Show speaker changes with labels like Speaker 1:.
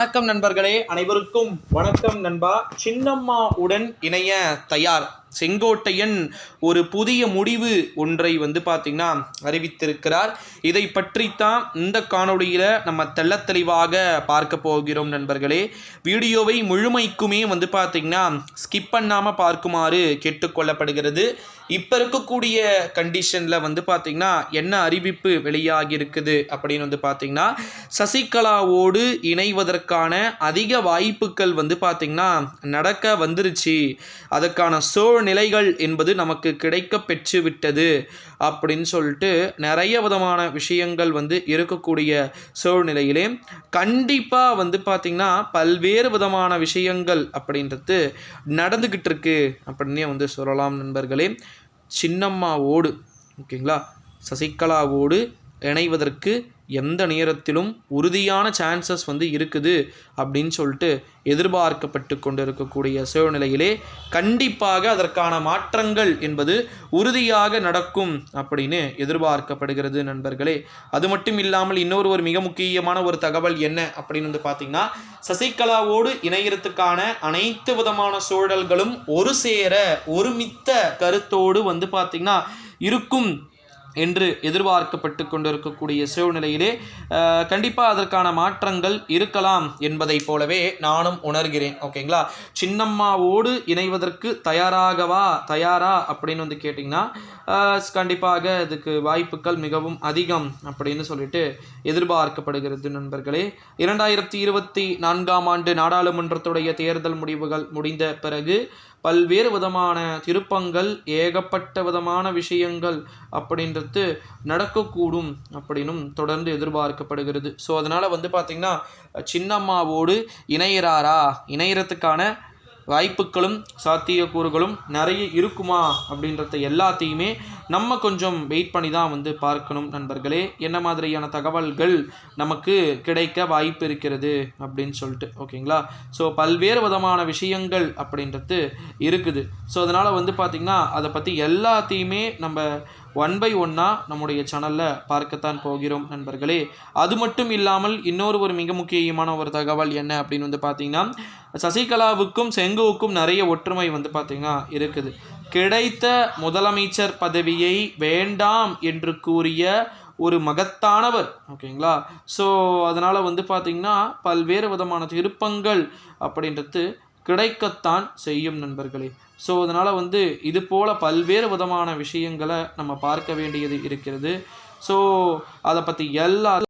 Speaker 1: வணக்கம் நண்பர்களே, அனைவருக்கும் வணக்கம் நண்பா. சின்னம்மா உடன் இணைய தயார் செங்கோட்டையன் ஒரு புதிய முடிவு ஒன்றை பார்த்தீங்கன்னா அறிவித்திருக்கிறார். இதை பற்றித்தான் இந்த காணொளியில் நம்ம தெளிவாக பார்க்க போகிறோம் நண்பர்களே. வீடியோவை முழுமைக்குமே பார்த்தீங்கன்னா ஸ்கிப் பண்ணாமல் பார்க்குமாறு கேட்டுக்கொள்ளப்படுகிறது. இப்போ இருக்கக்கூடிய கண்டிஷனில் பார்த்தீங்கன்னா என்ன அறிவிப்பு வெளியாகி இருக்குது அப்படின்னு பார்த்தீங்கன்னா, சசிகலாவோடு இணைவதற்கான அதிக வாய்ப்புகள் பார்த்தீங்கன்னா நடக்க வந்துருச்சு. அதற்கான நிலைகள் என்பது நமக்கு கிடைக்க பெற்று விட்டது அப்படின்னு சொல்லிட்டு நிறைய விதமான விஷயங்கள் இருக்கக்கூடிய சூழ்நிலையிலே கண்டிப்பாக பார்த்தீங்கன்னா பல்வேறு விதமான விஷயங்கள் அப்படின்றது நடந்துக்கிட்டு இருக்கு அப்படின்னே சொல்லலாம் நண்பர்களே. சின்னம்மாவோடு ஓகேங்களா, சசிகலாவோடு இணைவதற்கு எந்த நேரத்திலும் உறுதியான சான்சஸ் இருக்குது அப்படின்னு சொல்லிட்டு எதிர்பார்க்கப்பட்டு கொண்டு இருக்கக்கூடிய சூழ்நிலையிலே கண்டிப்பாக அதற்கான மாற்றங்கள் என்பது உறுதியாக நடக்கும் அப்படின்னு எதிர்பார்க்கப்படுகிறது நண்பர்களே. அது மட்டும் இல்லாமல் இன்னொரு மிக முக்கியமான ஒரு தகவல் என்ன அப்படின்னு பார்த்தீங்கன்னா, சசிகலாவோடு இணையறதுக்கான அனைத்து விதமான சூழல்களும் ஒரு சேர ஒருமித்த கருத்தோடு பார்த்தீங்கன்னா இருக்கும் என்று எதிர்பார்க்கப்பட்டு கொண்டிருக்கக்கூடிய சூழ்நிலையிலே கண்டிப்பாக அதற்கான மாற்றங்கள் இருக்கலாம் என்பதை போலவே நானும் உணர்கிறேன். ஓகேங்களா, சின்னம்மாவோடு இணைவதற்கு தயாரா அப்படின்னு கேட்டிங்கன்னா கண்டிப்பாக இதுக்கு வாய்ப்புகள் மிகவும் அதிகம் அப்படின்னு சொல்லிட்டு எதிர்பார்க்கப்படுகிறது நண்பர்களே. 2024 ஆண்டு நாடாளுமன்றத்துடைய தேர்தல் முடிவுகள் முடிந்த பிறகு பல்வேறு விதமான திருப்பங்கள், ஏகப்பட்ட விதமான விஷயங்கள் அப்படின்றது நடக்கக்கூடும் அப்படின்னும் தொடர்ந்து எதிர்பார்க்கப்படுகிறது. ஸோ அதனால் பார்த்திங்கன்னா சின்னம்மாவோடு இணையறதுக்கான வாய்ப்புகளும் சாத்தியக்கூறுகளும் நிறைய இருக்குமா அப்படின்றத எல்லாத்தையுமே நம்ம கொஞ்சம் வெயிட் பண்ணி தான் பார்க்கணும் நண்பர்களே. என்ன மாதிரியான தகவல்கள் நமக்கு கிடைக்க வாய்ப்பு இருக்கிறது அப்படின்னு சொல்லிட்டு ஓகேங்களா. ஸோ பல்வேறு விதமான விஷயங்கள் அப்படின்றது இருக்குது. ஸோ அதனால் பார்த்திங்கன்னா அதை பற்றி எல்லாத்தையுமே நம்ம 1 by 1 நம்முடைய சேனலில் பார்க்கத்தான் போகிறோம் நண்பர்களே. அது மட்டும் இல்லாமல் இன்னொரு மிக முக்கியமான ஒரு தகவல் என்ன அப்படின்னு பார்த்தீங்கன்னா, சசிகலாவுக்கும் செங்குவுக்கும் நிறைய ஒற்றுமை பார்த்தீங்கன்னா இருக்குது. கிடைத்த முதலமைச்சர் பதவியை வேண்டாம் என்று கூறிய ஒரு மகத்தானவர் ஓகேங்களா. ஸோ அதனால் பார்த்திங்கன்னா பல்வேறு விதமான திருப்பங்கள் அப்படின்றது கிடைக்கத்தான் செய்யும் நண்பர்களே. ஸோ அதனால் இது போல் பல்வேறு விதமான விஷயங்களை நம்ம பார்க்க வேண்டியது இருக்கிறது. ஸோ அதை பற்றி எல்லா